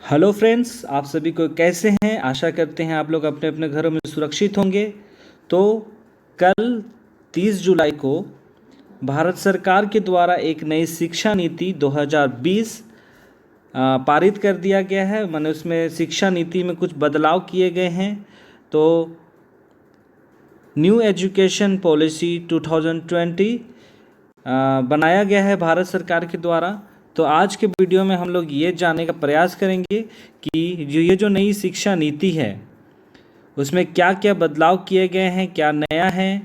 Hello friends, आप सभी को कैसे हैं। आशा करते हैं आप लोग अपने अपने घरों में सुरक्षित होंगे। तो कल 30 जुलाई को भारत सरकार के द्वारा एक नई शिक्षा नीति 2020 पारित कर दिया गया है। माने उसमें शिक्षा नीति में कुछ बदलाव किए गए हैं। तो न्यू एजुकेशन पॉलिसी 2020 बनाया गया है भारत सरकार के द्वारा। तो आज के वीडियो में हम लोग ये जानने का प्रयास करेंगे कि ये जो नई शिक्षा नीति है उसमें क्या क्या बदलाव किए गए हैं, क्या नया है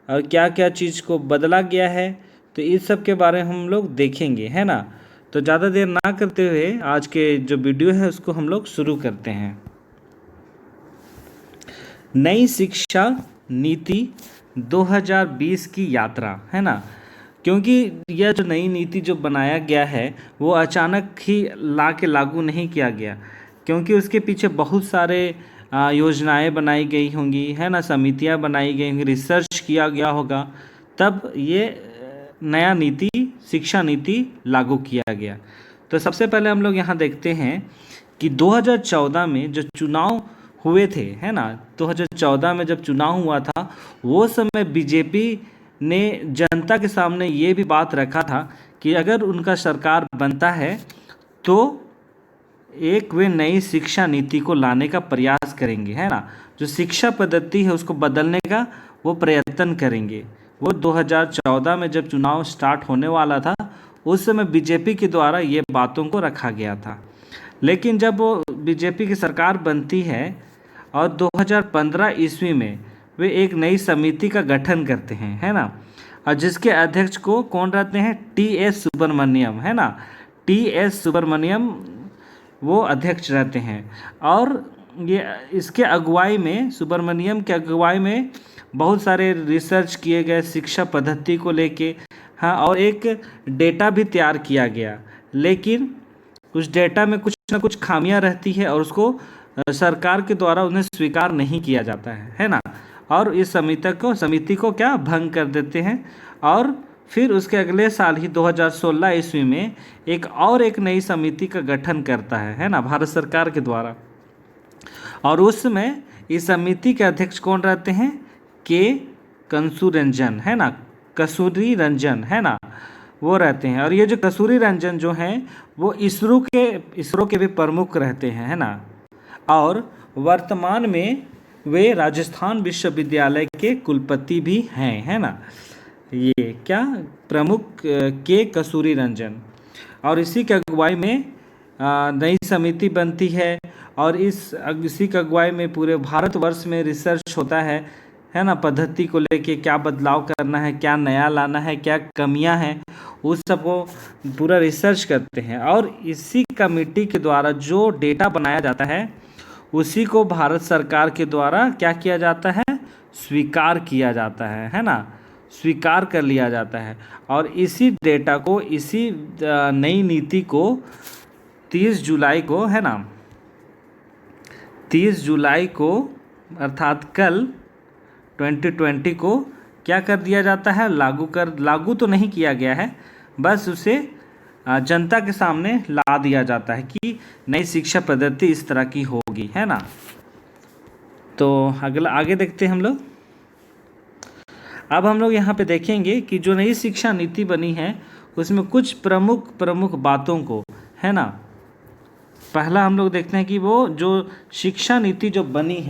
और क्या क्या चीज़ को बदला गया है। तो इस सब के बारे में हम लोग देखेंगे, है ना। तो ज़्यादा देर ना करते हुए आज के जो वीडियो है उसको हम लोग शुरू करते हैं। नई शिक्षा नीति 2020 की यात्रा, है ना। क्योंकि यह जो नई नीति जो बनाया गया है वो अचानक ही लागू नहीं किया गया, क्योंकि उसके पीछे बहुत सारे योजनाएं बनाई गई होंगी, है ना, समितियां बनाई गई होंगी, रिसर्च किया गया होगा, तब ये नया नीति शिक्षा नीति लागू किया गया। तो सबसे पहले हम लोग यहाँ देखते हैं कि 2014 में जो चुनाव हुए थे, है ना, 2014 में जब चुनाव हुआ था वो समय बीजेपी ने जनता के सामने ये भी बात रखा था कि अगर उनका सरकार बनता है तो एक वे नई शिक्षा नीति को लाने का प्रयास करेंगे, है ना। जो शिक्षा पद्धति है उसको बदलने का वो प्रयत्न करेंगे। वो 2014 में जब चुनाव स्टार्ट होने वाला था उस समय बीजेपी के द्वारा ये बातों को रखा गया था। लेकिन जब वो बीजेपी की सरकार बनती है और 2015 ईस्वी में वे एक नई समिति का गठन करते हैं, है ना। और जिसके अध्यक्ष को कौन रहते हैं, टी.एस. सुब्रमण्यम, है ना। टी.एस. सुब्रमण्यम वो अध्यक्ष रहते हैं। और ये इसके अगुवाई में, सुब्रमण्यम के अगुवाई में बहुत सारे रिसर्च किए गए शिक्षा पद्धति को लेके, हाँ, और एक डेटा भी तैयार किया गया। लेकिन उस डेटा में कुछ ना कुछ खामियां रहती है और उसको सरकार के द्वारा उन्हें स्वीकार नहीं किया जाता है ना। और इस समिति को क्या भंग कर देते हैं। और फिर उसके अगले साल ही 2016 ईस्वी में एक नई समिति का गठन करता है ना, भारत सरकार के द्वारा। और उस समय इस समिति के अध्यक्ष कौन रहते हैं, के कंसुरंजन रंजन, है ना, कसूरी रंजन, है ना, वो रहते हैं। और ये जो कसूरी रंजन जो हैं वो इसरो के भी प्रमुख रहते हैं, है ना। और वर्तमान में वे राजस्थान विश्वविद्यालय के कुलपति भी हैं, है ना। ये क्या प्रमुख के कसूरी रंजन। और इसी के अगुवाई में नई समिति बनती है। और इसी के अगुवाई में पूरे भारतवर्ष में रिसर्च होता है ना, पद्धति को लेके क्या बदलाव करना है, क्या नया लाना है, क्या कमियां हैं, उस सब को पूरा रिसर्च करते हैं। और इसी कमेटी के द्वारा जो डेटा बनाया जाता है उसी को भारत सरकार के द्वारा क्या किया जाता है, स्वीकार किया जाता है ना, स्वीकार कर लिया जाता है। और इसी डेटा को, इसी नई नीति को 30 जुलाई को, है ना, 30 जुलाई को अर्थात कल 2020 को क्या कर दिया जाता है, लागू तो नहीं किया गया है, बस उसे जनता के सामने ला दिया जाता है कि नई शिक्षा पद्धति इस तरह की होगी, है ना। तो आगे देखते हैं हम लोग। अब हम लोग यहाँ पे देखेंगे कि जो नई शिक्षा नीति बनी है उसमें कुछ प्रमुख बातों को, है ना, पहला हम लोग देखते हैं कि वो जो शिक्षा नीति जो बनी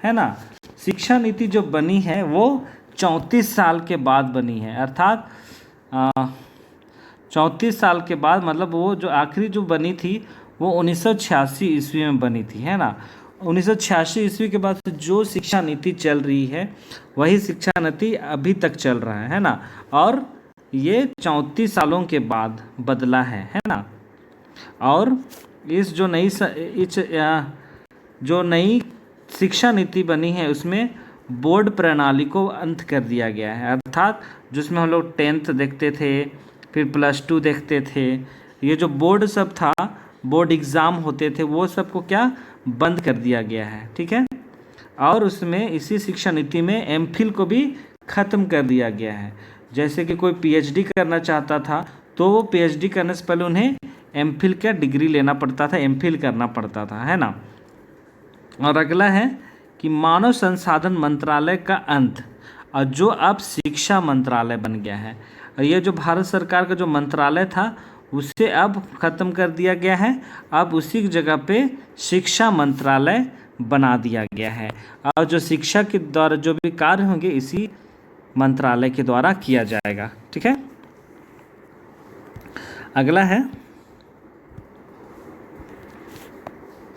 है ना, शिक्षा नीति जो बनी है वो 34 साल के बाद बनी है। अर्थात 34 साल के बाद, मतलब वो जो आखिरी जो बनी थी वो 1986 ईस्वी में बनी थी, है ना। 1986 ईस्वी के बाद जो शिक्षा नीति चल रही है वही शिक्षा नीति अभी तक चल रहा है ना। और ये 34 सालों के बाद बदला है ना। और इस जो नई शिक्षा नीति बनी है उसमें बोर्ड प्रणाली को अंत कर दिया गया है। अर्थात जिसमें हम लोग 10th देखते थे, फिर +2 देखते थे, ये जो बोर्ड सब था, बोर्ड एग्ज़ाम होते थे, वो सब को क्या बंद कर दिया गया है, ठीक है। और उसमें इसी शिक्षा नीति में एमफिल को भी ख़त्म कर दिया गया है। जैसे कि कोई पीएचडी करना चाहता था तो वो पीएचडी करने से पहले उन्हें एमफिल का डिग्री लेना पड़ता था, एमफिल करना पड़ता था, है ना। और अगला है कि मानव संसाधन मंत्रालय का अंत, और जो अब शिक्षा मंत्रालय बन गया है। और ये जो भारत सरकार का जो मंत्रालय था उसे अब ख़त्म कर दिया गया है, अब उसी की जगह पे शिक्षा मंत्रालय बना दिया गया है। और जो शिक्षा के द्वारा जो भी कार्य होंगे इसी मंत्रालय के द्वारा किया जाएगा। ठीक है, अगला है,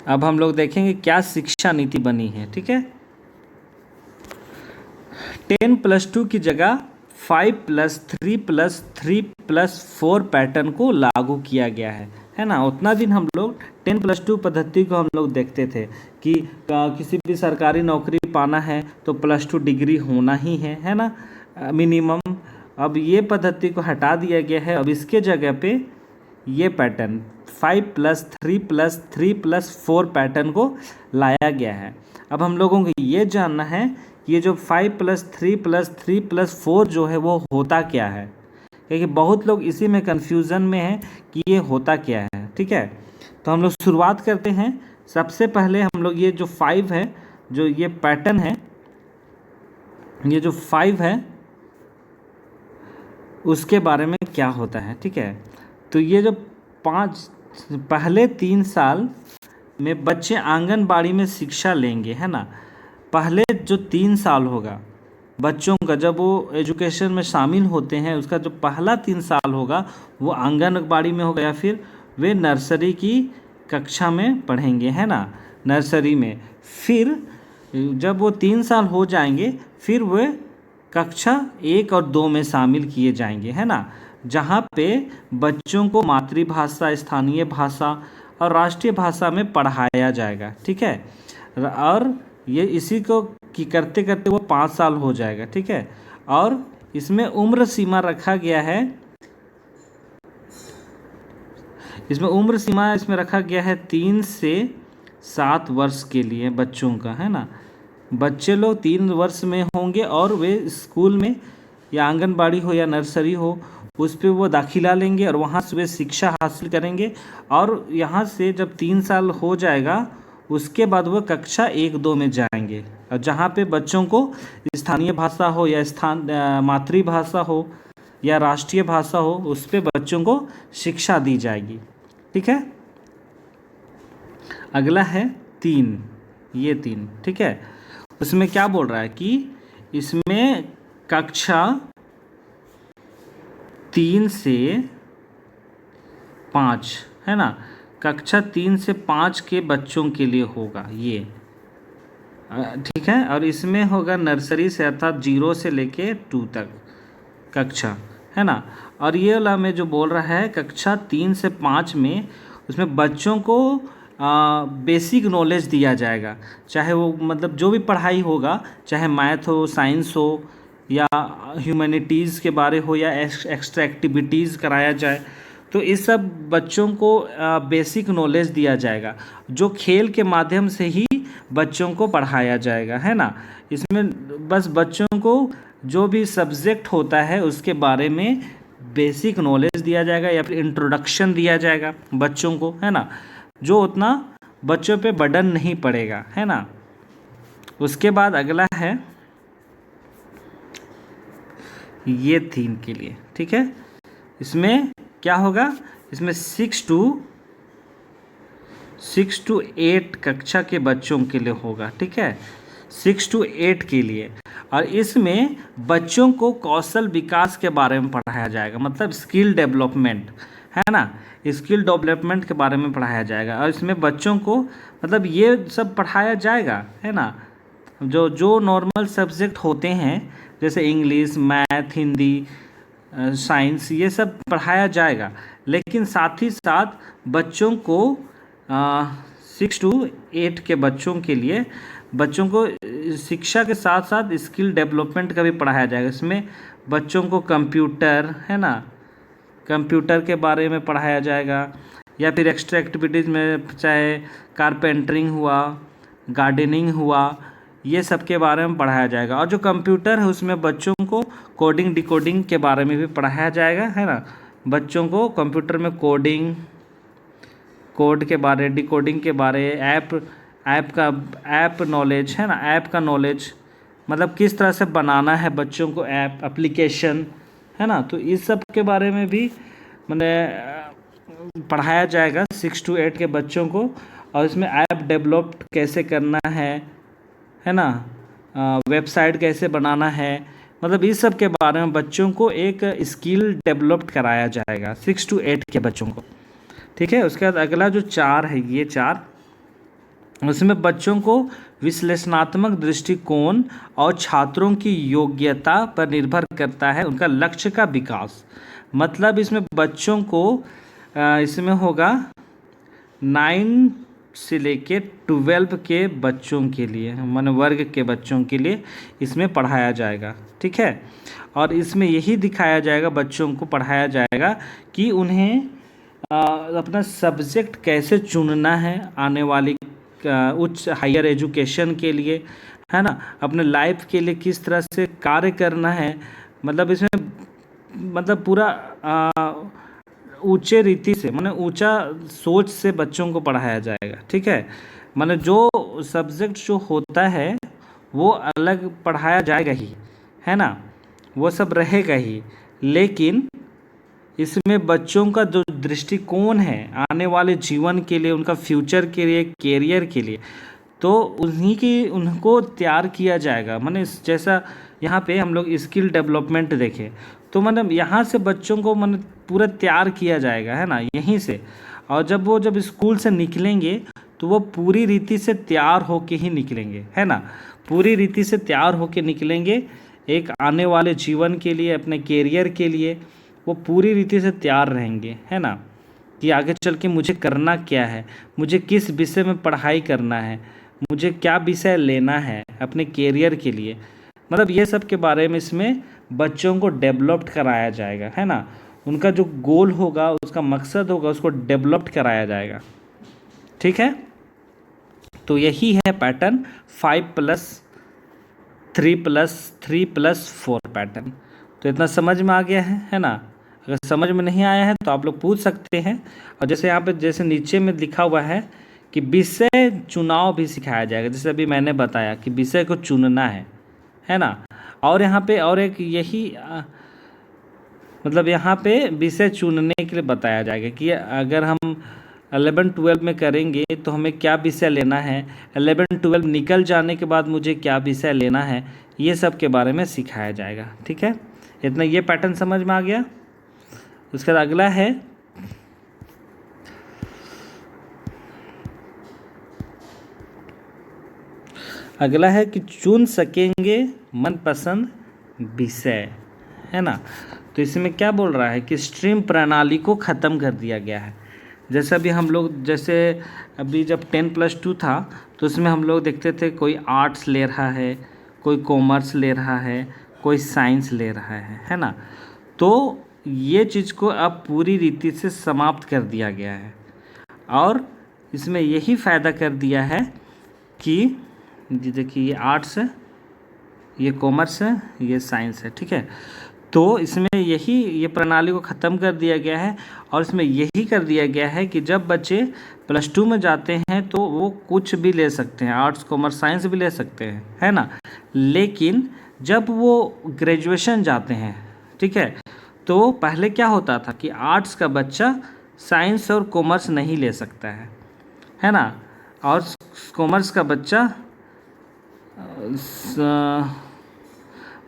अब हम लोग देखेंगे क्या शिक्षा नीति बनी है। ठीक है, 10+2 की जगह 5+3+3+4 पैटर्न को लागू किया गया है ना। उतना दिन हम लोग 10+2 पद्धति को हम लोग देखते थे कि किसी भी सरकारी नौकरी पाना है तो +2 डिग्री होना ही है ना, मिनिमम। अब ये पद्धति को हटा दिया गया है, अब इसके जगह पे ये पैटर्न 5+3+3+4 पैटर्न को लाया गया है। अब हम लोगों को ये जानना है कि ये जो 5+3+3+4 जो है वो होता क्या है, क्योंकि बहुत लोग इसी में कन्फ्यूज़न में हैं कि ये होता क्या है। ठीक है, तो हम लोग शुरुआत करते हैं। सबसे पहले हम लोग ये जो 5 है, जो ये पैटर्न है, ये जो 5 है उसके बारे में क्या होता है। ठीक है, तो ये जो पहले 3 साल में बच्चे आंगनबाड़ी में शिक्षा लेंगे, है ना। पहले जो 3 साल होगा बच्चों का, जब वो एजुकेशन में शामिल होते हैं, उसका जो पहला 3 साल होगा वो आंगनबाड़ी में होगा, या फिर वे नर्सरी की कक्षा में पढ़ेंगे, है ना, नर्सरी में। फिर जब वो 3 साल हो जाएंगे फिर वे कक्षा 1 और 2 में शामिल किए जाएंगे, है ना, जहाँ पे बच्चों को मातृभाषा, स्थानीय भाषा और राष्ट्रीय भाषा में पढ़ाया जाएगा। ठीक है, और ये इसी को कि करते करते वो 5 साल हो जाएगा। ठीक है, और इसमें उम्र सीमा रखा गया है, इसमें उम्र सीमा इसमें रखा गया है 3 से 7 वर्ष के लिए बच्चों का, है ना। बच्चे लोग 3 वर्ष में होंगे और वे स्कूल में या आंगनबाड़ी हो या नर्सरी हो उस पर वो दाखिला लेंगे और वहाँ से वे शिक्षा हासिल करेंगे। और यहाँ से जब 3 साल हो जाएगा उसके बाद वो कक्षा 1-2 में जाएंगे, और जहाँ पे बच्चों को स्थानीय भाषा हो या मातृभाषा हो या राष्ट्रीय भाषा हो उस पे बच्चों को शिक्षा दी जाएगी। ठीक है, अगला है 3, ये 3। ठीक है, उसमें क्या बोल रहा है कि इसमें कक्षा 3 से 5, है ना, कक्षा 3 से 5 के बच्चों के लिए होगा ये। ठीक है, और इसमें होगा नर्सरी से, अर्थात 0 से लेके 2 तक कक्षा, है ना। और ये वाला में जो बोल रहा है कक्षा 3 से 5 में, उसमें बच्चों को बेसिक नॉलेज दिया जाएगा, चाहे वो मतलब जो भी पढ़ाई होगा, चाहे मैथ हो, साइंस हो या ह्यूमैनिटीज़ के बारे हो या एक्स्ट्रा एक्टिविटीज़ कराया जाए, तो इस सब बच्चों को बेसिक नॉलेज दिया जाएगा, जो खेल के माध्यम से ही बच्चों को पढ़ाया जाएगा, है ना। इसमें बस बच्चों को जो भी सब्जेक्ट होता है उसके बारे में बेसिक नॉलेज दिया जाएगा या फिर इंट्रोडक्शन दिया जाएगा बच्चों को, है ना, जो उतना बच्चों पे बर्डन नहीं पड़ेगा, है ना। उसके बाद अगला है ये 3 के लिए। ठीक है, इसमें क्या होगा, इसमें 6 to 8 कक्षा के बच्चों के लिए होगा। ठीक है, 6 to 8 के लिए, और इसमें बच्चों को कौशल विकास के बारे में पढ़ाया जाएगा, मतलब स्किल डेवलपमेंट, है ना, स्किल डेवलपमेंट के बारे में पढ़ाया जाएगा। और इसमें बच्चों को मतलब ये सब पढ़ाया जाएगा, है ना, जो नॉर्मल सब्जेक्ट होते हैं जैसे इंग्लिश, मैथ, हिंदी, साइंस, ये सब पढ़ाया जाएगा, लेकिन साथ ही साथ बच्चों को 6 to 8 के बच्चों के लिए बच्चों को शिक्षा के साथ साथ स्किल डेवलपमेंट का भी पढ़ाया जाएगा। इसमें बच्चों को कंप्यूटर, है ना, कंप्यूटर के बारे में पढ़ाया जाएगा, या फिर एक्स्ट्रा एक्टिविटीज़ में चाहे कारपेंटरिंग हुआ, गार्डनिंग हुआ, ये सब के बारे में पढ़ाया जाएगा। और जो कंप्यूटर है उसमें बच्चों को कोडिंग डिकोडिंग के बारे में भी पढ़ाया जाएगा, है ना। बच्चों को कंप्यूटर में कोड के बारे, डिकोडिंग के बारे, ऐप नॉलेज है ना, ऐप का नॉलेज, मतलब किस तरह से बनाना है बच्चों को ऐप एप्लीकेशन, है ना। तो इस सब के बारे में भी मैंने पढ़ाया जाएगा 6 to 8 के बच्चों को। और इसमें ऐप डेवलप कैसे करना है ना, वेबसाइट कैसे बनाना है, मतलब इस सब के बारे में बच्चों को एक स्किल डेवलप कराया जाएगा 6 to 8 के बच्चों को, ठीक है। उसके बाद अगला जो 4 है, ये 4, उसमें बच्चों को विश्लेषणात्मक दृष्टिकोण और छात्रों की योग्यता पर निर्भर करता है उनका लक्ष्य का विकास। मतलब इसमें बच्चों को इसमें होगा 9 से लेके 12 के बच्चों के लिए, माने वर्ग के बच्चों के लिए इसमें पढ़ाया जाएगा, ठीक है। और इसमें यही दिखाया जाएगा, बच्चों को पढ़ाया जाएगा कि उन्हें अपना सब्जेक्ट कैसे चुनना है आने वाली उच्च हायर एजुकेशन के लिए, है ना, अपने लाइफ के लिए किस तरह से कार्य करना है। मतलब इसमें मतलब पूरा ऊंचे रीति से, माने ऊंचा सोच से बच्चों को पढ़ाया जाएगा, ठीक है। माने जो सब्जेक्ट जो होता है वो अलग पढ़ाया जाएगा ही, है ना, वो सब रहेगा ही, लेकिन इसमें बच्चों का जो दृष्टिकोण है आने वाले जीवन के लिए, उनका फ्यूचर के लिए, कैरियर के लिए, तो उनको तैयार किया जाएगा। माने जैसा यहाँ पे हम लोग स्किल डेवलपमेंट देखें, तो मतलब यहाँ से बच्चों को मतलब पूरा तैयार किया जाएगा, है ना, यहीं से। और जब स्कूल से निकलेंगे तो वो पूरी रीति से तैयार होके ही निकलेंगे, है ना, पूरी रीति से तैयार होके निकलेंगे एक आने वाले जीवन के लिए, अपने कैरियर के लिए वो पूरी रीति से तैयार रहेंगे, है ना, कि आगे चल के मुझे करना क्या है, मुझे किस विषय में पढ़ाई करना है, मुझे क्या विषय लेना है अपने कैरियर के लिए। मतलब ये सब के बारे में इसमें बच्चों को डेवलप्ड कराया जाएगा, है ना, उनका जो गोल होगा, उसका मकसद होगा, उसको डेवलप्ड कराया जाएगा, ठीक है। तो यही है पैटर्न 5+3+3+4 पैटर्न। तो इतना समझ में आ गया है ना। अगर समझ में नहीं आया है तो आप लोग पूछ सकते हैं। और जैसे यहाँ पे जैसे नीचे में लिखा हुआ है कि विषय चुनाव भी सिखाया जाएगा, जैसे अभी मैंने बताया कि विषय को चुनना है ना। और यहाँ पे और एक यही मतलब यहाँ पे विषय चुनने के लिए बताया जाएगा कि अगर हम 11-12 में करेंगे तो हमें क्या विषय लेना है, 11-12 निकल जाने के बाद मुझे क्या विषय लेना है, ये सब के बारे में सिखाया जाएगा, ठीक है। इतना ये पैटर्न समझ में आ गया। उसके बाद अगला है कि चुन सकेंगे मनपसंद विषय, है ना। तो इसमें क्या बोल रहा है कि स्ट्रीम प्रणाली को ख़त्म कर दिया गया है। जैसे अभी हम लोग, जैसे अभी जब 10+2 था तो उसमें हम लोग देखते थे कोई आर्ट्स ले रहा है, कोई कॉमर्स ले रहा है, कोई साइंस ले रहा है ना। तो ये चीज़ को अब पूरी रीति से समाप्त कर दिया गया है और इसमें यही फ़ायदा कर दिया है कि जी देखिए, ये आर्ट्स है, ये कॉमर्स है, ये साइंस है, ठीक है। तो इसमें ये प्रणाली को ख़त्म कर दिया गया है और इसमें यही कर दिया गया है कि जब बच्चे +2 में जाते हैं तो वो कुछ भी ले सकते हैं, आर्ट्स कॉमर्स साइंस भी ले सकते हैं, है ना। लेकिन जब वो ग्रेजुएशन जाते हैं, ठीक है, तो पहले क्या होता था कि आर्ट्स का बच्चा साइंस और कॉमर्स नहीं ले सकता है ना। और कॉमर्स का बच्चा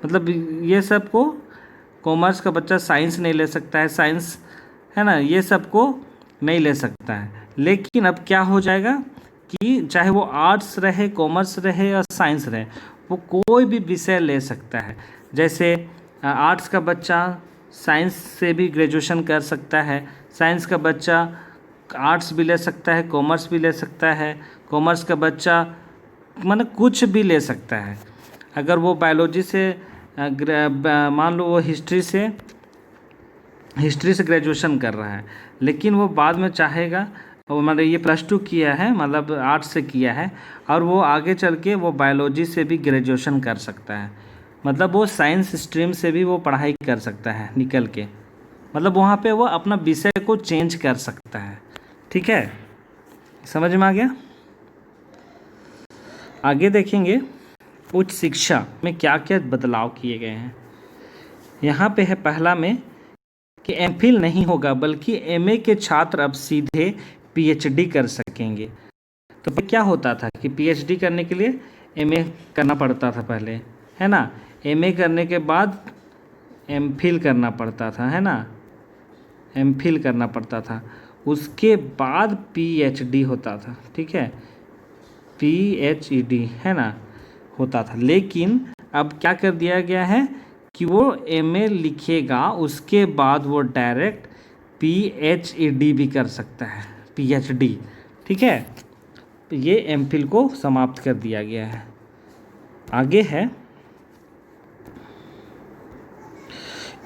मतलब ये सब को, कॉमर्स का बच्चा साइंस नहीं ले सकता है, साइंस, है ना, ये सब को नहीं ले सकता है। लेकिन अब क्या हो जाएगा कि चाहे वो आर्ट्स रहे, कॉमर्स रहे या साइंस रहे, वो कोई भी विषय ले सकता है। जैसे आर्ट्स का बच्चा साइंस से भी ग्रेजुएशन कर सकता है, साइंस का बच्चा आर्ट्स भी ले सकता है, कॉमर्स भी ले सकता है, कॉमर्स का बच्चा मतलब कुछ भी ले सकता है। अगर वो बायोलॉजी से मान लो वो हिस्ट्री से ग्रेजुएशन कर रहा है, लेकिन वो बाद में चाहेगा, वो मतलब ये +2 किया है, मतलब आर्ट्स से किया है, और वो आगे चल के वो बायोलॉजी से भी ग्रेजुएशन कर सकता है, मतलब वो साइंस स्ट्रीम से भी वो पढ़ाई कर सकता है निकल के, मतलब वहाँ पे वो अपना विषय को चेंज कर सकता है। ठीक है, समझ में आ गया। आगे देखेंगे उच्च शिक्षा में क्या क्या बदलाव किए गए हैं। यहाँ पे है पहला में कि एमफिल नहीं होगा बल्कि एमए के छात्र अब सीधे पीएचडी कर सकेंगे। तो क्या होता था कि पीएचडी करने के लिए एमए करना पड़ता था पहले, है ना। एमए करने के बाद एमफिल करना पड़ता था, है ना, एमफिल करना पड़ता था, उसके बाद पीएचडी होता था। ठीक है, पीएचडी, है ना, होता था। लेकिन अब क्या कर दिया गया है कि वो एमए लिखेगा उसके बाद वो डायरेक्ट पीएचडी भी कर सकता है, पीएचडी। ठीक है, ये एमफिल को समाप्त कर दिया गया है। आगे है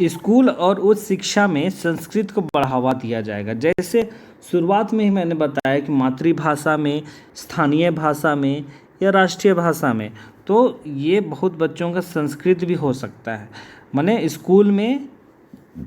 स्कूल और उच्च शिक्षा में संस्कृत को बढ़ावा दिया जाएगा। जैसे शुरुआत में ही मैंने बताया कि मातृभाषा में, स्थानीय भाषा में या राष्ट्रीय भाषा में, तो ये बहुत बच्चों का संस्कृत भी हो सकता है। माने स्कूल में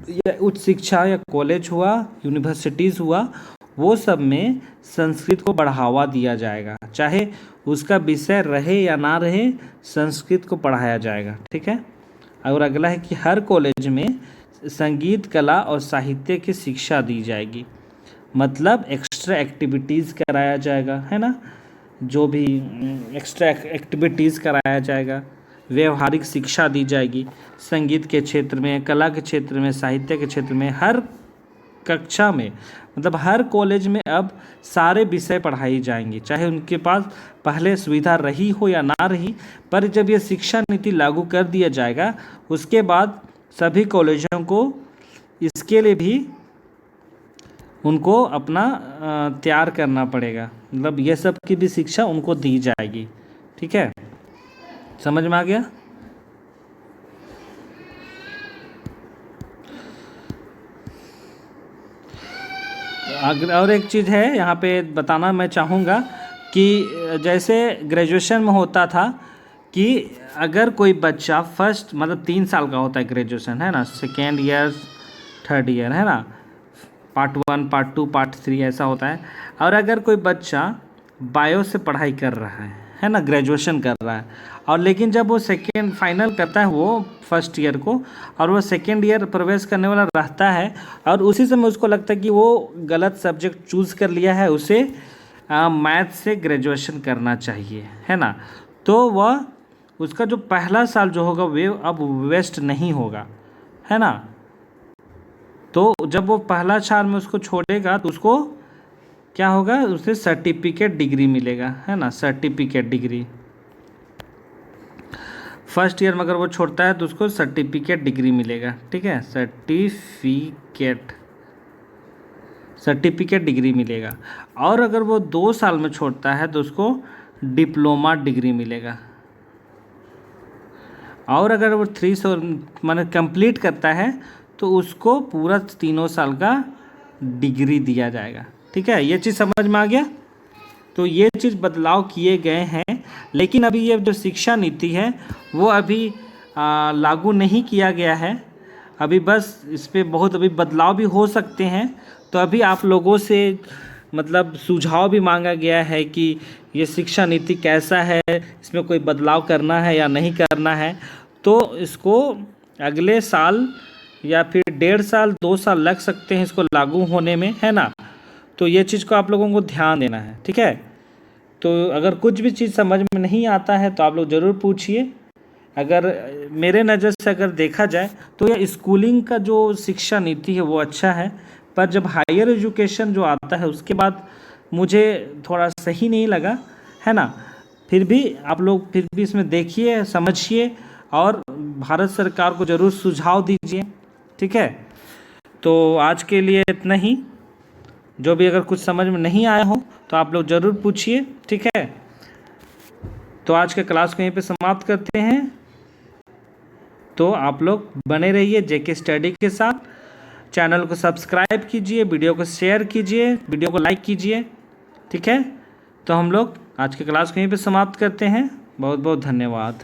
या उच्च शिक्षा या कॉलेज हुआ, यूनिवर्सिटीज़ हुआ, वो सब में संस्कृत को बढ़ावा दिया जाएगा, चाहे उसका विषय रहे या ना रहे, संस्कृत को पढ़ाया जाएगा। ठीक है, और अगला है कि हर कॉलेज में संगीत, कला और साहित्य की शिक्षा दी जाएगी। मतलब एक्स्ट्रा एक्टिविटीज़ कराया जाएगा, है ना, जो भी एक्स्ट्रा एक्टिविटीज़ कराया जाएगा, व्यवहारिक शिक्षा दी जाएगी संगीत के क्षेत्र में, कला के क्षेत्र में, साहित्य के क्षेत्र में। हर कक्षा में, मतलब हर कॉलेज में अब सारे विषय पढ़ाई जाएंगी, चाहे उनके पास पहले सुविधा रही हो या ना रही। पर जब ये शिक्षा नीति लागू कर दिया जाएगा उसके बाद सभी कॉलेजों को इसके लिए भी उनको अपना तैयार करना पड़ेगा, मतलब ये सब की भी शिक्षा उनको दी जाएगी। ठीक है, समझ में आ गया। और एक चीज़ है यहाँ पे बताना मैं चाहूँगा कि जैसे ग्रेजुएशन में होता था कि अगर कोई बच्चा फर्स्ट, मतलब 3 साल का होता है ग्रेजुएशन, है ना, सेकेंड ईयर, थर्ड ईयर, है ना, पार्ट 1, पार्ट 2, पार्ट 3 ऐसा होता है। और अगर कोई बच्चा बायो से पढ़ाई कर रहा है ना, ग्रेजुएशन कर रहा है, और लेकिन जब वो सेकेंड फाइनल करता है वो फर्स्ट ईयर को, और वो सेकेंड ईयर प्रवेश करने वाला रहता है, और उसी समय उसको लगता है कि वो गलत सब्जेक्ट चूज़ कर लिया है, उसे मैथ से ग्रेजुएशन करना चाहिए, है ना, तो वह उसका जो पहला साल जो होगा वे अब वेस्ट नहीं होगा, है ना। तो जब वो पहला साल में उसको छोड़ेगा तो उसको क्या होगा, उसे सर्टिफिकेट डिग्री मिलेगा, है ना, सर्टिफिकेट डिग्री। फर्स्ट ईयर में अगर वो छोड़ता है तो उसको सर्टिफिकेट डिग्री मिलेगा। ठीक है, सर्टिफिकेट डिग्री मिलेगा। और अगर वो 2 साल में छोड़ता है तो उसको डिप्लोमा डिग्री मिलेगा। और अगर वो 3 माने कंप्लीट करता है तो उसको पूरा 3 साल का डिग्री दिया जाएगा। ठीक है, ये चीज़ समझ में आ गया। तो ये चीज़ बदलाव किए गए हैं, लेकिन अभी ये जो शिक्षा नीति है वो अभी लागू नहीं किया गया है। अभी बस इस पर बहुत अभी बदलाव भी हो सकते हैं। तो अभी आप लोगों से मतलब सुझाव भी मांगा गया है कि ये शिक्षा नीति कैसा है, इसमें कोई बदलाव करना है या नहीं करना है। तो इसको अगले साल या फिर 1.5 साल 2 साल लग सकते हैं इसको लागू होने में, है ना। तो ये चीज़ को आप लोगों को ध्यान देना है। ठीक है, तो अगर कुछ भी चीज़ समझ में नहीं आता है तो आप लोग ज़रूर पूछिए। अगर मेरे नज़र से अगर देखा जाए तो यह स्कूलिंग का जो शिक्षा नीति है वो अच्छा है, पर जब हायर एजुकेशन जो आता है उसके बाद मुझे थोड़ा सही नहीं लगा, है ना। फिर भी आप लोग फिर भी इसमें देखिए, समझिए और भारत सरकार को ज़रूर सुझाव दीजिए। ठीक है, तो आज के लिए इतना ही। जो भी अगर कुछ समझ में नहीं आया हो तो आप लोग ज़रूर पूछिए। ठीक है, तो आज के क्लास को यहीं पे समाप्त करते हैं। तो आप लोग बने रहिए जेके स्टडी के साथ। चैनल को सब्सक्राइब कीजिए, वीडियो को शेयर कीजिए, वीडियो को लाइक कीजिए। ठीक है, तो हम लोग आज के क्लास को यहीं पे समाप्त करते हैं। बहुत बहुत धन्यवाद।